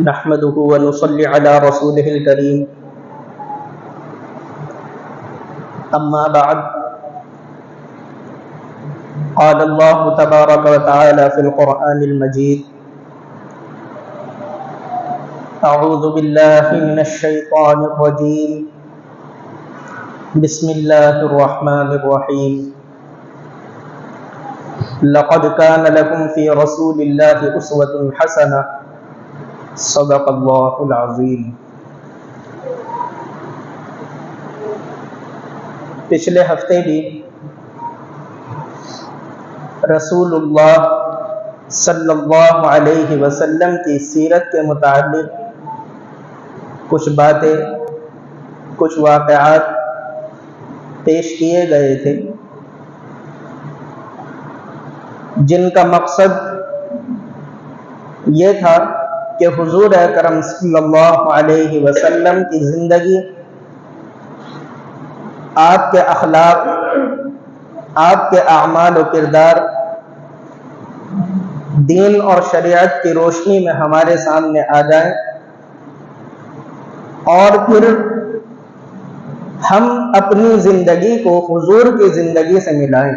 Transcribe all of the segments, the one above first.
نحمده ونصلي على رسوله الكريم أما بعد قال الله تبارك وتعالى في القرآن المجيد أعوذ بالله من الشيطان الرجيم بسم الله الرحمن الرحيم لقد كان لكم في رسول الله أسوة حسنة صدق اللہ العظیم۔ پچھلے ہفتے بھی رسول اللہ صلی اللہ علیہ وسلم کی سیرت کے متعلق کچھ باتیں، کچھ واقعات پیش کیے گئے تھے جن کا مقصد یہ تھا کہ حضور اکرم صلی اللہ علیہ وسلم کی زندگی، آپ کے اخلاق، آپ کے اعمال و کردار دین اور شریعت کی روشنی میں ہمارے سامنے آ جائیں، اور پھر ہم اپنی زندگی کو حضور کی زندگی سے ملائیں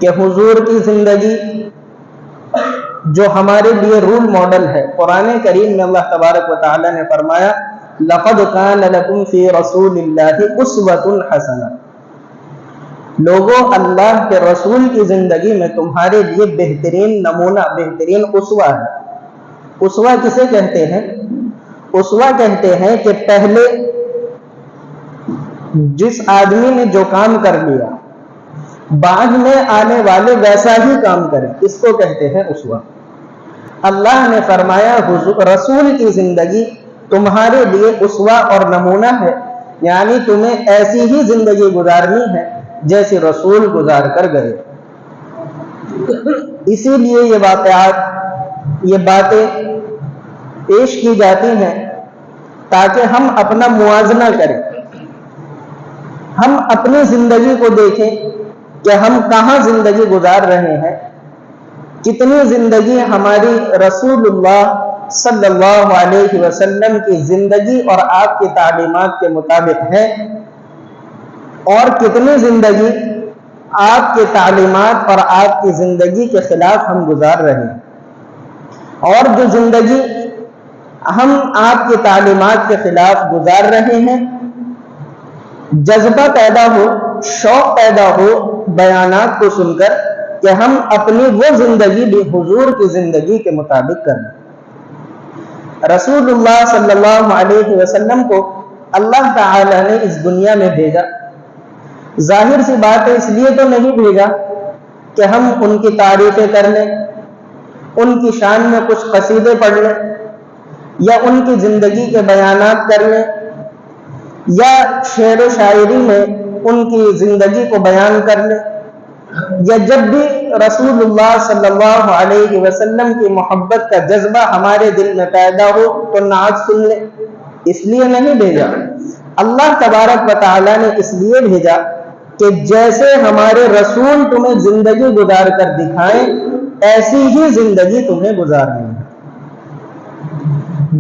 کہ حضور کی زندگی جو ہمارے لیے رول ماڈل ہے۔ قرآن کریم میں اللہ تبارک و تعالی نے فرمایا لَقَدْ كَانَ لَكُمْ فِي رَسُولِ اللَّهِ أُسْوَةٌ حَسَنَةٌ، لوگوں اللہ کے رسول کی زندگی میں تمہارے لیے بہترین نمونہ، بہترین اسوہ ہے۔ اسوہ کسے کہتے ہیں؟ اسوہ کہتے ہیں کہ پہلے جس آدمی نے جو کام کر لیا بعد میں آنے والے ویسا ہی کام کریں، اس کو کہتے ہیں اسوہ۔ اللہ نے فرمایا رسول کی زندگی تمہارے لیے اسوہ اور نمونہ ہے، یعنی تمہیں ایسی ہی زندگی گزارنی ہے جیسے رسول گزار کر گئے۔ اسی لیے یہ واقعات، یہ باتیں پیش کی جاتی ہیں تاکہ ہم اپنا موازنہ کریں، ہم اپنی زندگی کو دیکھیں کہ ہم کہاں زندگی گزار رہے ہیں، کتنی زندگی ہماری رسول اللہ صلی اللہ علیہ وسلم کی زندگی اور آپ کی تعلیمات کے مطابق ہے، اور کتنی زندگی آپ کی تعلیمات اور آپ کی زندگی کے خلاف ہم گزار رہے ہیں۔ اور جو زندگی ہم آپ کی تعلیمات کے خلاف گزار رہے ہیں، جذبہ پیدا ہو، شوق پیدا ہو بیانات کو سن کر کہ ہم اپنی وہ زندگی بھی حضور کی زندگی کے مطابق کریں۔ رسول اللہ صلی اللہ علیہ وسلم کو اللہ تعالی نے اس دنیا میں بھیجا، ظاہر سی بات ہے اس لیے تو نہیں بھیجا کہ ہم ان کی تعریفیں کر لیں، ان کی شان میں کچھ قصیدے پڑھ لیں، یا ان کی زندگی کے بیانات کر لیں، یا شعر و شاعری میں ان کی زندگی کو بیان کر لیں، یا جب بھی رسول اللہ صلی اللہ علیہ وسلم کی محبت کا جذبہ ہمارے دل میں پیدا ہو تو نعت سن لیں۔ اس لیے نہیں بھیجا، اللہ تبارک و تعالی نے اس لیے بھیجا کہ جیسے ہمارے رسول تمہیں زندگی گزار کر دکھائیں ایسی ہی زندگی تمہیں گزارنی ہے۔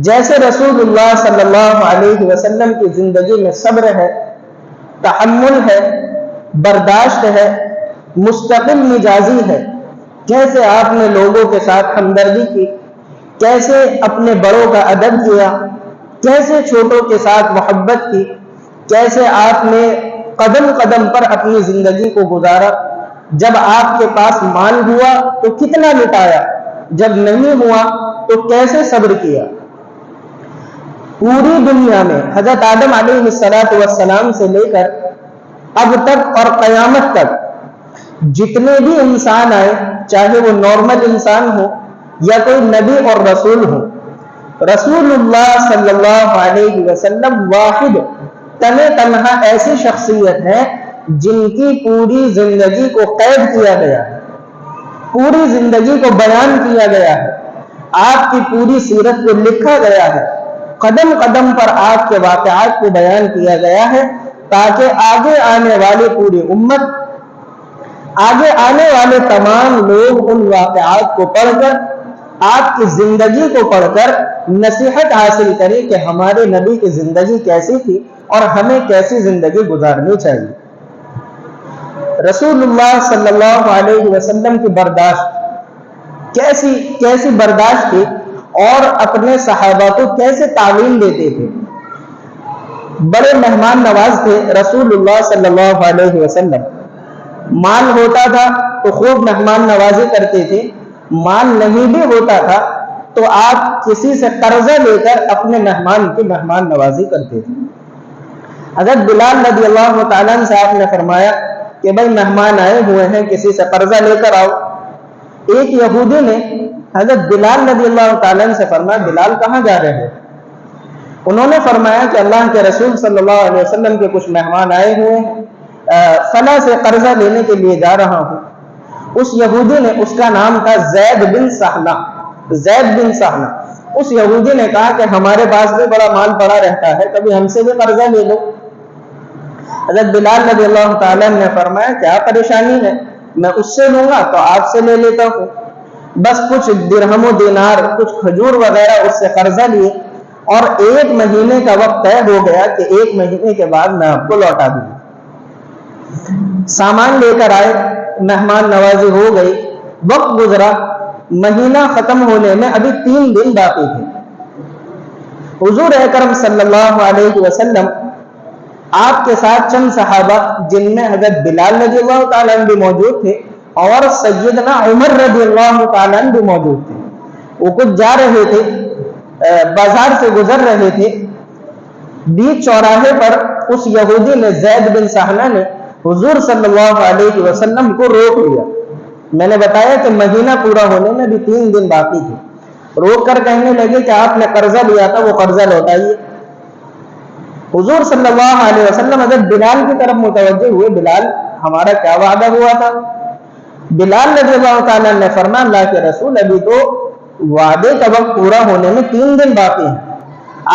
جیسے رسول اللہ صلی اللہ علیہ وسلم کی زندگی میں صبر ہے، تحمل ہے، برداشت ہے، مستقل مزاجی ہے، کیسے آپ نے لوگوں کے ساتھ ہمدردی کی، کیسے اپنے بڑوں کا ادب کیا، کیسے چھوٹوں کے ساتھ محبت کی، کیسے آپ نے قدم قدم پر اپنی زندگی کو گزارا، جب آپ کے پاس مال ہوا تو کتنا لٹایا، جب نہیں ہوا تو کیسے صبر کیا۔ پوری دنیا میں حضرت آدم علیہ السلام سے لے کر اب تک اور قیامت تک جتنے بھی انسان آئے، چاہے وہ نارمل انسان ہو یا کوئی نبی اور رسول ہو، رسول اللہ صلی اللہ علیہ وسلم واحد تنہا ایسی شخصیت ہے جن کی پوری زندگی کو قید کیا گیا ہے، پوری زندگی کو بیان کیا گیا ہے، آپ کی پوری سیرت کو لکھا گیا ہے، قدم قدم پر آپ کے واقعات کو بیان کیا گیا ہے تاکہ آگے آنے والی پوری امت، آگے آنے والے تمام لوگ ان واقعات کو پڑھ کر آپ کی زندگی کو پڑھ کر نصیحت حاصل کریں کہ ہمارے نبی کی زندگی کیسی تھی اور ہمیں کیسی زندگی گزارنی چاہیے۔ رسول اللہ صلی اللہ علیہ وسلم کی برداشت کیسی برداشت تھی اور اپنے صحابہ کو کیسے تعلیم دیتے تھے۔ بڑے مہمان نواز تھے رسول اللہ صلی اللہ علیہ وسلم۔ مال ہوتا تھا تو خوب مہمان نوازی کرتے تھے، مال نہیں بھی ہوتا تھا تو آپ کسی سے قرضہ لے کر اپنے مہمان کی مہمان نوازی کرتے تھے۔ حضرت بلال رضی اللہ تعالیٰ عنہ سے آپ نے فرمایا کہ بھائی مہمان آئے ہوئے ہیں، کسی سے قرضہ لے کر آؤ۔ ایک یہودی نے حضرت بلال رضی اللہ تعالیٰ عنہ سے فرمایا بلال کہاں جا رہے ہیں؟ انہوں نے فرمایا کہ اللہ کے رسول صلی اللہ علیہ وسلم کے کچھ مہمان آئے ہوئے ہیں، فلاں سے قرضہ لینے کے لیے جا رہا ہوں۔ اس یہودی نے، اس کا نام تھا زید بن سہلہ، اس یہودی نے کہا کہ ہمارے پاس بھی بڑا مال پڑا رہتا ہے، کبھی ہم سے بھی قرضہ لے لو۔ حضرت بلال رضی اللہ تعالیٰ نے فرمایا کیا پریشانی ہے، میں اس سے لوں گا تو آپ سے لے لیتا ہوں۔ بس کچھ درہم و دینار، کچھ کھجور وغیرہ اس سے قرضہ لیے اور 1 مہینے کا وقت طے ہو گیا کہ 1 مہینے کے بعد میں آپ کو لوٹا دوں۔ سامان لے کر آئے، مہمان نوازی ہو گئی، وقت گزرا، مہینہ ختم ہونے میں ابھی 3 دن باقی تھے۔ حضور اکرم صلی اللہ علیہ وسلم آپ کے ساتھ چند صحابہ جن میں حضرت بلال رضی اللہ تعالیٰ عنہ بھی موجود تھے اور سیدنا عمر رضی اللہ تعالیٰ عنہ بھی موجود تھے، وہ کچھ جا رہے تھے، بازار سے گزر رہے تھے۔ بیچ چوراہے پر اس یہودی نے، زید بن سہلہ نے حضور صلی اللہ علیہ وسلم کو روک لیا۔ میں نے بتایا کہ مہینہ پورا ہونے میں بھی 3 دن باقی تھے۔ روک کر کہنے لگے کہ آپ نے قرضہ لیا تھا، وہ قرضہ لوٹائیے۔ حضور صلی اللہ علیہ وسلم حضرت بلال کی طرف متوجہ ہوئے، بلال ہمارا کیا وعدہ ہوا تھا؟ بلال رضی اللہ تعالیٰ نے فرمایا اللہ کے رسول ابھی تو وعدے کا وقت پورا ہونے میں 3 دن باقی ہیں۔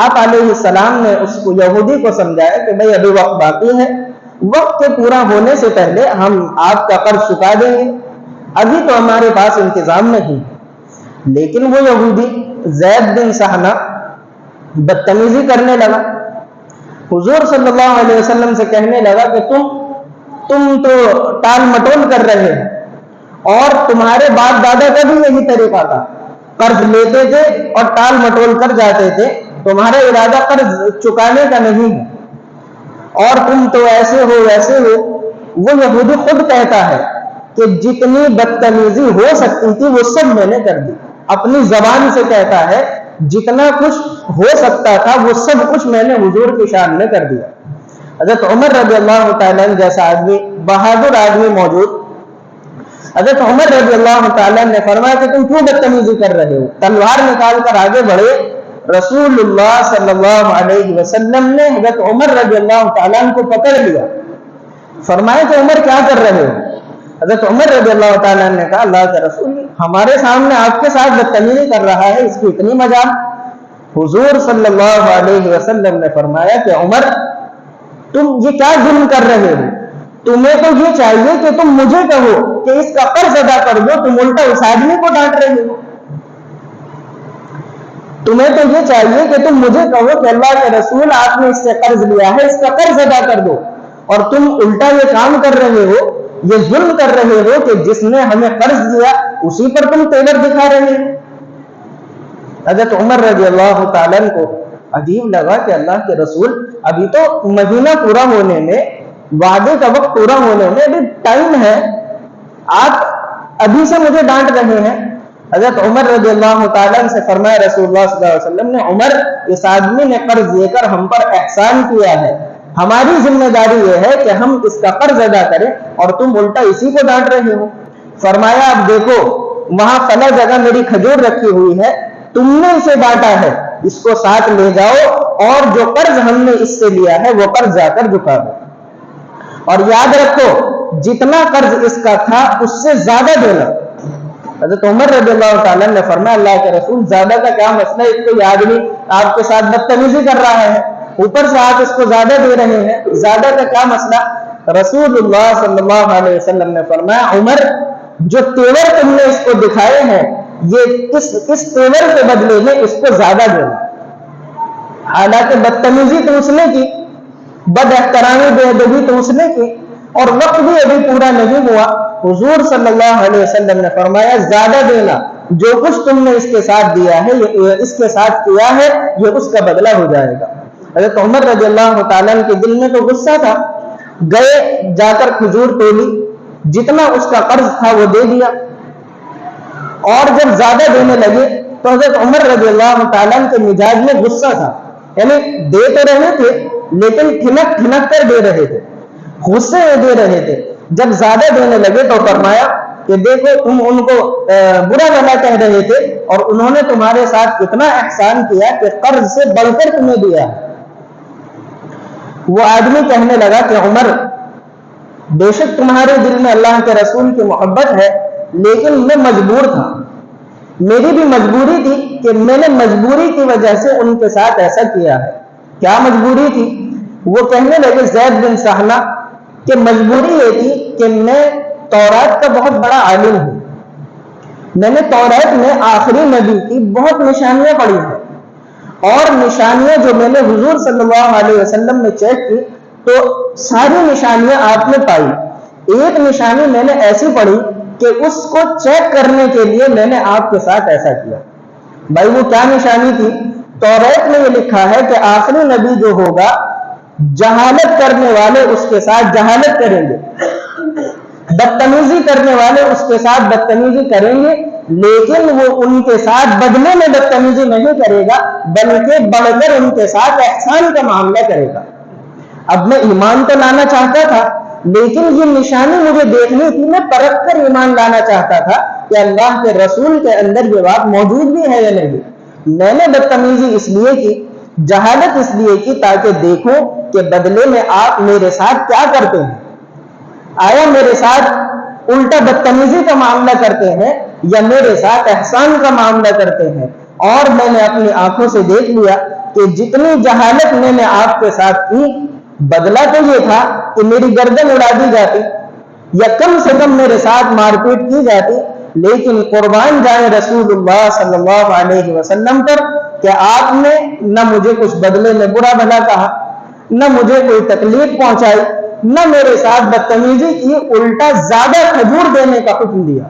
آپ علیہ السلام نے اس کو یہودی کو سمجھایا کہ بھئی ابھی وقت باقی ہے، وقت کے پورا ہونے سے پہلے ہم آپ کا قرض چکا دیں گے، ابھی تو ہمارے پاس انتظام نہیں۔ لیکن وہ یہودی زید بن سہلہ بدتمیزی کرنے لگا، حضور صلی اللہ علیہ وسلم سے کہنے لگا کہ تم تو ٹال مٹول کر رہے ہیں اور تمہارے باپ دادا کا بھی یہی طریقہ تھا، قرض لیتے تھے اور ٹال مٹول کر جاتے تھے، تمہارا ارادہ قرض چکانے کا نہیں ہے اور تم تو ایسے ہو ویسے ہو۔ وہ یہودی خود کہتا ہے کہ جتنی بدتمیزی ہو سکتی تھی وہ سب میں نے کر دی، اپنی زبان سے کہتا ہے جتنا کچھ ہو سکتا تھا وہ سب کچھ میں نے حضور کی شان میں کر دیا۔ حضرت عمر رضی اللہ تعالیٰ عنہ جیسا آدمی، بہادر آدمی موجود، حضرت عمر رضی اللہ تعالیٰ نے فرمایا کہ تم کیوں بدتمیزی کر رہے ہو؟ تلوار نکال کر آگے بڑھے، رسول اللہ صلی اللہ علیہ وسلم نے حضرت عمر رضی اللہ تعالیٰ عنہ کو پکڑ لیا، فرمایا کہ عمر کیا کر رہے ہو؟ حضرت عمر رضی اللہ تعالیٰ عنہ نے کہا اللہ کے رسول ہمارے سامنے آپ کے ساتھ بدتمیزی کر رہا ہے، اس کی اتنی مجال؟ حضور صلی اللہ علیہ وسلم نے فرمایا کہ عمر تم یہ کیا ظلم کر رہے ہو؟ تمہیں تو یہ چاہیے کہ تم مجھے کہو کہ اس کا قرض ادا کر دو، تم الٹا اس آدمی کو ڈانٹ رہے ہو۔ تمہیں تو یہ چاہیے کہ تم مجھے کہو کہ اللہ کے رسول آپ نے اس سے قرض لیا ہے، اس کا قرض ادا کر دو، اور تم الٹا یہ کام کر رہے ہو، یہ ظلم کر رہے ہو کہ جس نے ہمیں قرض دیا اسی پر تم تیور دکھا رہے ہو۔ حضرت عمر رضی اللہ تعالیٰ کو عجیب لگا کہ اللہ کے رسول ابھی تو مہینہ پورا ہونے میں، وعدے کا وقت پورا ہونے میں ابھی ٹائم ہے، آپ ابھی سے مجھے ڈانٹ رہے ہیں۔ حضرت عمر رضی اللہ تعالیٰ سے فرمایا رسول اللہ صلی اللہ علیہ وسلم نے عمر اس آدمی نے قرض لے کر ہم پر احسان کیا ہے، ہماری ذمہ داری یہ ہے کہ ہم اس کا قرض ادا کریں اور تم الٹا اسی کو ڈانٹ رہے ہو۔ فرمایا اب دیکھو وہاں فلاں جگہ میری کھجور رکھی ہوئی ہے، تم نے اسے ڈانٹا ہے، اس کو ساتھ لے جاؤ اور جو قرض ہم نے اس سے لیا ہے وہ قرض جا کر چکا دو، اور یاد رکھو جتنا قرض اس کا تھا اس سے زیادہ دینا۔ حضرت عمر رضی اللہ تعالیٰ نے فرمایا اللہ کے رسول زیادہ کا کیا مسئلہ ہے، ایک تو یہ آدمی آپ کے ساتھ بدتمیزی کر رہا ہے، اوپر سے آپ اس کو زیادہ دے رہے ہیں، زیادہ کا کیا مسئلہ؟ رسول اللہ صلی اللہ علیہ وسلم نے فرمایا عمر جو تیور تم نے اس کو دکھائے ہیں یہ اس تیور کے بدلے میں اس کو زیادہ دینا. حالانکہ بدتمیزی تو اس نے کی, بد احترامی بے ادبی تو اس نے کی, اور وقت بھی ابھی پورا نہیں ہوا. حضور صلی اللہ علیہ وسلم نے فرمایا زیادہ دینا, جو کچھ تم نے اس کے ساتھ دیا ہے, یہ اس کے ساتھ کیا ہے, یہ اس کا بدلہ ہو جائے گا. حضرت عمر رضی اللہ تعالیٰ کے دل میں تو غصہ تھا, گئے جا کر کھجور تولی, جتنا اس کا قرض تھا وہ دے دیا, اور جب زیادہ دینے لگے تو حضرت عمر رضی اللہ تعالیٰ کے مزاج میں غصہ تھا, یعنی دے تو رہے تھے لیکن ٹھنک ٹھنک کر دے رہے تھے, غصے میں دے رہے تھے. جب زیادہ دینے لگے تو فرمایا کہ دیکھو تم ان کو برا بھلا کہہ رہے تھے اور انہوں نے تمہارے ساتھ کتنا احسان کیا کہ قرض سے بڑھ کر تمہیں دیا. وہ آدمی کہنے لگا کہ عمر, بے شک تمہارے دل میں اللہ کے رسول کی محبت ہے, لیکن میں مجبور تھا, میری بھی مجبوری تھی کہ میں نے مجبوری کی وجہ سے ان کے ساتھ ایسا کیا ہے. کیا مجبوری تھی؟ وہ کہنے لگے زید بن سہلہ کہ مجبوری یہ تھی کہ میں تورات کا بہت بڑا عالم ہوں, میں نے تورات میں آخری نبی کی بہت نشانیاں پڑھی ہیں, اور نشانیاں جو میں نے حضور صلی اللہ علیہ وسلم میں چیک کی تو ساری نشانیاں آپ نے پائی. ایک نشانی میں نے ایسی پڑھی کہ اس کو چیک کرنے کے لیے میں نے آپ کے ساتھ ایسا کیا. بھائی وہ کیا نشانی تھی؟ تورات میں یہ لکھا ہے کہ آخری نبی جو ہوگا جہالت کرنے والے اس کے ساتھ جہالت کریں گے, بدتمیزی کرنے والے اس کے ساتھ بدتمیزی کریں گے, لیکن وہ ان کے ساتھ بدلے میں بدتمیزی نہیں کرے گا بلکہ بڑھ کر ان کے ساتھ احسان کا معاملہ کرے گا. اب میں ایمان تو لانا چاہتا تھا, لیکن یہ نشانی مجھے دیکھنی تھی, میں پرکھ کر ایمان لانا چاہتا تھا کہ اللہ کے رسول کے اندر یہ بات موجود بھی ہے یا نہیں. میں نے بدتمیزی اس لیے کی, جہالت اس لیے کی تاکہ دیکھوں کہ بدلے میں آپ میرے ساتھ کیا کرتے ہیں. آیا میرے ساتھ الٹا بدتمیزی کا معاملہ کرتے ہیں یا میرے ساتھ احسان کا معاملہ کرتے ہیں. اور میں نے اپنی آنکھوں سے دیکھ لیا کہ جتنی جہالت میں نے آپ کے ساتھ کی, بدلہ تو یہ تھا کہ میری گردن اڑا دی جاتی یا کم سے کم میرے ساتھ مار پیٹ کی جاتی, لیکن قربان جائے رسول اللہ صلی اللہ علیہ وسلم پر کہ آپ نے نہ مجھے کچھ بدلے میں برا بھلا کہا, نہ مجھے کوئی تکلیف پہنچائی, نہ میرے ساتھ بدتمیزی کی, الٹا زیادہ کھجور دینے کا حکم دیا.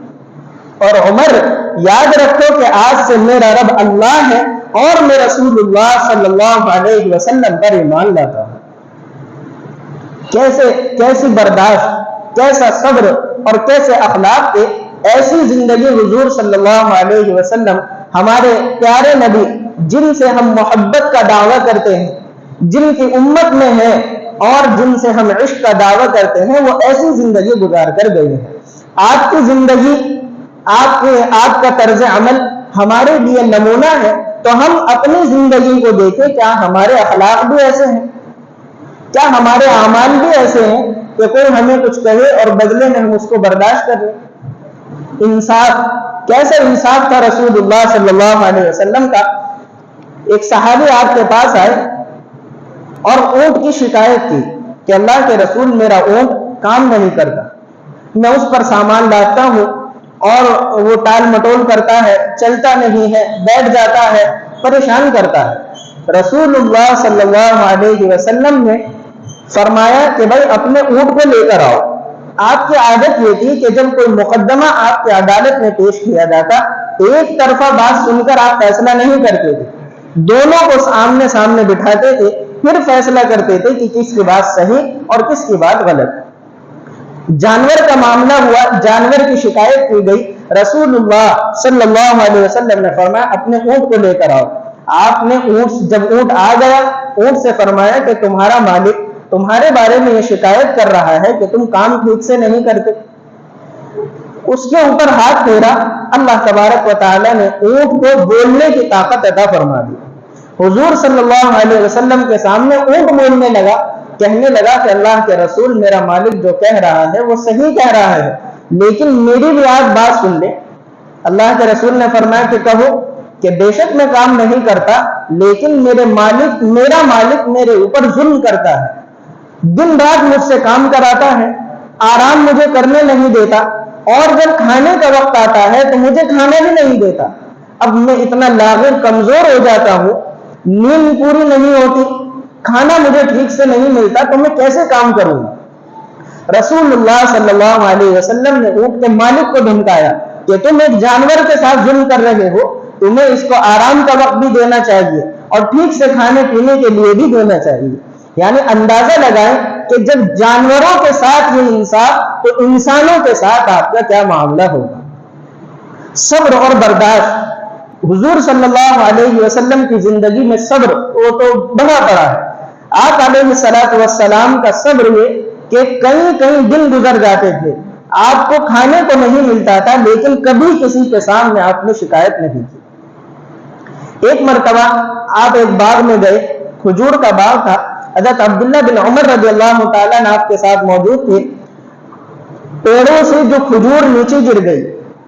اور عمر یاد رکھو کہ آج سے میرا رب اللہ ہے اور میں رسول اللہ صلی اللہ علیہ وسلم پر ایمان لاتا ہوں. کیسی برداشت, کیسا صبر اور کیسے اخلاق کے, ایسی زندگی حضور صلی اللہ علیہ وسلم ہمارے پیارے نبی جن سے ہم محبت کا دعویٰ کرتے ہیں, جن کی امت میں ہیں اور جن سے ہم عشق کا دعویٰ کرتے ہیں, وہ ایسی زندگی گزار کر گئے ہیں. آپ کی زندگی, آپ کا طرز عمل ہمارے لیے نمونہ ہے, تو ہم اپنی زندگی کو دیکھیں, کیا ہمارے اخلاق بھی ایسے ہیں, کیا ہمارے اعمال بھی ایسے ہیں کہ کوئی ہمیں کچھ کہے اور بدلے میں ہم اس کو برداشت کر لیں. انصاف, کیسا انصاف تھا رسول اللہ صلی اللہ علیہ وسلم کا. ایک صحابی آپ کے پاس آئے اور اونٹ کی شکایت کی کہ اللہ کے رسول میرا اونٹ کام نہیں کرتا, میں اس پر سامان لاتا ہوں اور وہ ٹال مٹول کرتا ہے, چلتا نہیں ہے, بیٹھ جاتا ہے, پریشان کرتا ہے. رسول اللہ صلی اللہ علیہ وسلم نے فرمایا کہ بھائی اپنے اونٹ کو لے کر آؤ. آپ کی عادت یہ تھی کہ جب کوئی مقدمہ آپ کی عدالت میں پیش کیا جاتا, ایک طرفہ بات سن کر آپ فیصلہ نہیں کرتے تھے, دونوں کو آمنے سامنے بٹھاتے تھے, پھر فیصلہ کرتے تھے کہ کس کی بات صحیح اور کس کی بات غلط. جانور کا معاملہ ہوا, جانور کی شکایت کی گئی, رسول اللہ صلی اللہ علیہ وسلم نے فرمایا اپنے اونٹ کو لے کر آؤ. آپ نے جب اونٹ آ گیا, اونٹ سے فرمایا کہ تمہارا مالک تمہارے بارے میں یہ شکایت کر رہا ہے کہ تم کام ٹھیک سے نہیں کرتے. اس کے اوپر ہاتھ پھیرا, اللہ تبارک و تعالی نے اونٹ کو بولنے کی طاقت عطا فرما دی. حضور صلی اللہ علیہ وسلم کے سامنے اونٹ بولنے لگا, کہنے لگا کہ اللہ کے رسول میرا مالک جو کہہ رہا ہے وہ صحیح کہہ رہا ہے, لیکن میری بھی آج بات سن لے. اللہ کے رسول نے فرمایا کہ کہو کہ بے شک میں کام نہیں کرتا, لیکن میرا مالک میرے اوپر ظلم کرتا ہے, دن رات مجھ سے کام کراتا ہے, آرام مجھے کرنے نہیں دیتا, اور جب کھانے کا وقت آتا ہے تو مجھے کھانا بھی نہیں دیتا. اب میں اتنا لاغر کمزور ہو جاتا ہوں, نیند پوری نہیں ہوتی, کھانا مجھے ٹھیک سے نہیں ملتا, تو میں کیسے کام کروں گا؟ رسول اللہ صلی اللہ علیہ وسلم نے اونٹ کے مالک کو دھمکایا کہ تم ایک جانور کے ساتھ ظلم کر رہے ہو, تمہیں اس کو آرام کا وقت بھی دینا چاہیے اور ٹھیک سے کھانے پینے کے لیے بھی دینا چاہیے. یعنی اندازہ لگائیں کہ جب جانوروں کے ساتھ یہ انصاف, تو انسانوں کے ساتھ آپ کا کیا معاملہ ہوگا. صبر اور برداشت, حضور صلی اللہ علیہ وسلم کی زندگی میں صبر وہ تو بڑا پڑا ہے. آپ علیہ الصلوۃ والسلام کا صبر یہ کہ کئی کئی دن گزر جاتے تھے, آپ کو کھانے کو نہیں ملتا تھا, لیکن کبھی کسی کے سامنے آپ نے شکایت نہیں کی. ایک مرتبہ آپ ایک باغ میں گئے, کھجور کا باغ تھا, حضرت عبداللہ بن عمر رضی اللہ تعالیٰ عنہ آپ کے ساتھ موجود تھے. پیڑوں سے جو کھجور نیچے گر گئی,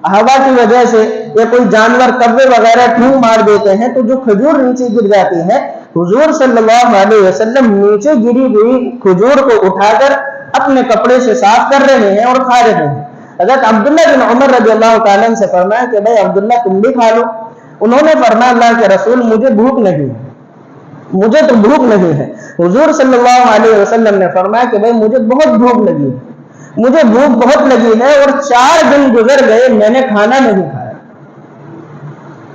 ہوا کی وجہ سے یا کوئی جانور کبے وغیرہ ٹھونگ مار دیتے ہیں تو جو کھجور نیچے گر جاتی ہے, حضور صلی اللہ علیہ وسلم نیچے گری ہوئی کھجور کو اٹھا کر اپنے کپڑے سے صاف کر رہے ہیں اور کھا رہے ہیں. حضرت عبداللہ بن عمر رضی اللہ تعالیٰ عنہ سے فرمایا کہ بھائی عبداللہ تم بھی کھا لو. انہوں نے فرمایا اللہ کے رسول مجھے بھوک نہیں ہے, مجھے تو بھوک نہیں ہے. حضور صلی اللہ علیہ وسلم نے فرمایا کہ بھائی مجھے بہت بھوک لگی ہے, مجھے بھوک بہت لگی ہے, اور 4 دن گزر گئے میں نے کھانا نہیں کھایا.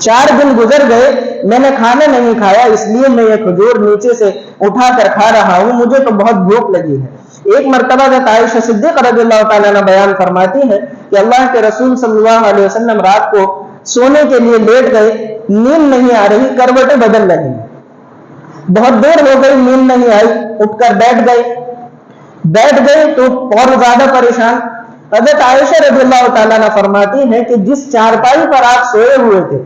4 دن گزر گئے میں نے کھانا نہیں کھایا, اس لیے میں یہ کھجور نیچے سے اٹھا کر کھا رہا ہوں, مجھے تو بہت بھوک لگی ہے. ایک مرتبہ جب عائشہ صدیقہ رضی اللہ تعالیٰ عنہ بیان فرماتی ہے کہ اللہ کے رسول صلی اللہ علیہ وسلم رات کو سونے کے لیے لیٹ گئے, نیند نہیں آ رہی, کروٹیں بدل رہی ہیں, بہت دیر ہو گئی, نیند نہیں آئی, اٹھ کر بیٹھ گئے تو اور زیادہ پریشان. حضرت عائشہ رضی اللہ تعالیٰ عنہ فرماتی ہے کہ جس چارپائی پر آپ سوئے ہوئے تھے,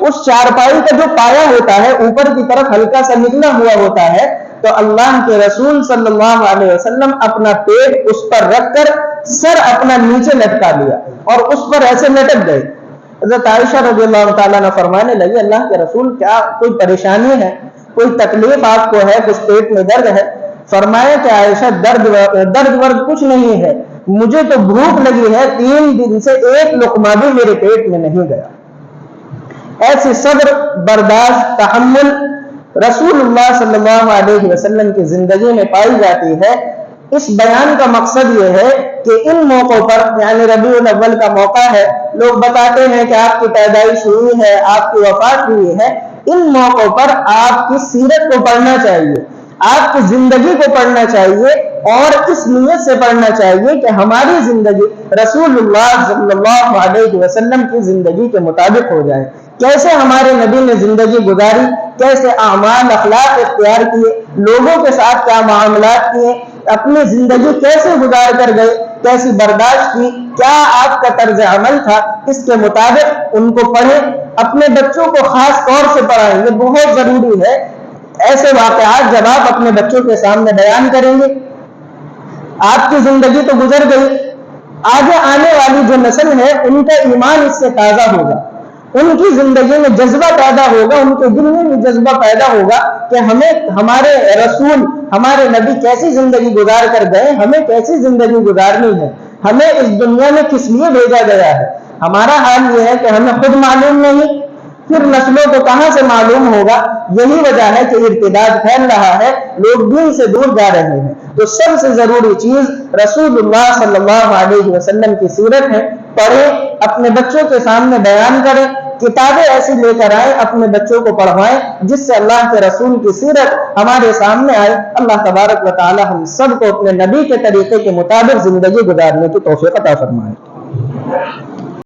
اس چارپائی کا جو پایا ہوتا ہے اوپر کی طرف ہلکا سا نکلا ہوا ہوتا ہے, تو اللہ کے رسول صلی اللہ علیہ وسلم اپنا پیٹ اس پر رکھ کر سر اپنا نیچے لٹکا لیا اور اس پر ایسے لٹک گئے. حضرت عائشہ رضی اللہ تعالیٰ عنہ فرمانے لگی اللہ کے رسول کیا کوئی پریشانی ہے, کوئی تکلیف آپ کو ہے, کچھ پیٹ میں درد ہے؟ فرمایا کہ عائشہ درد ورد کچھ نہیں ہے, مجھے تو بھوک لگی ہے, 3 دن سے ایک لقمہ بھی میرے پیٹ میں نہیں گیا. ایسی صبر, برداشت, تحمل رسول اللہ صلی اللہ علیہ وسلم کی زندگی میں پائی جاتی ہے. اس بیان کا مقصد یہ ہے کہ ان موقعوں پر, یعنی ربیع الاول کا موقع ہے, لوگ بتاتے ہیں کہ آپ کی پیدائش ہوئی ہے, آپ کی وفات ہوئی ہے, ان موقعوں پر آپ کی سیرت کو پڑھنا چاہیے, آپ کی زندگی کو پڑھنا چاہیے, اور اس نیت سے پڑھنا چاہیے کہ ہماری زندگی رسول اللہ صلی اللہ علیہ وسلم کی زندگی کے مطابق ہو جائے. کیسے ہمارے نبی نے زندگی گزاری, کیسے اعمال اخلاق اختیار کیے, لوگوں کے ساتھ کیا معاملات کیے, اپنی زندگی کیسے گزار کر گئے, کیسی برداشت کی, کیا آپ کا طرز عمل تھا, اس کے مطابق ان کو پڑھیں. اپنے بچوں کو خاص طور سے پڑھائیں, یہ بہت ضروری ہے. ایسے واقعات جب آپ اپنے بچوں کے سامنے بیان کریں گے, آپ کی زندگی تو گزر گئی, آگے آنے والی جو نسل ہے ان کا ایمان اس سے تازہ ہوگا, ان کی زندگی میں جذبہ پیدا ہوگا, ان کے دل میں بھی جذبہ پیدا ہوگا کہ ہمیں ہمارے رسول, ہمارے نبی کیسی زندگی گزار کر گئے, ہمیں کیسی زندگی گزارنی ہے, ہمیں اس دنیا میں کس لیے بھیجا گیا ہے. ہمارا حال یہ ہے کہ ہمیں خود معلوم نہیں, پھر نسلوں کو کہاں سے معلوم ہوگا. یہی وجہ ہے کہ ارتداد پھیل رہا ہے, لوگ دین سے دور جا رہے ہیں. تو سب سے ضروری چیز رسول اللہ صلی اللہ علیہ وسلم کی سیرت ہے. پڑھیں, اپنے بچوں کے سامنے بیان کریں, کتابیں ایسی لے کر آئیں, اپنے بچوں کو پڑھوائیں جس سے اللہ کے رسول کی سیرت ہمارے سامنے آئے. اللہ تبارک و تعالی ہم سب کو اپنے نبی کے طریقے کے مطابق زندگی گزارنے کی توفیق عطا فرمائے.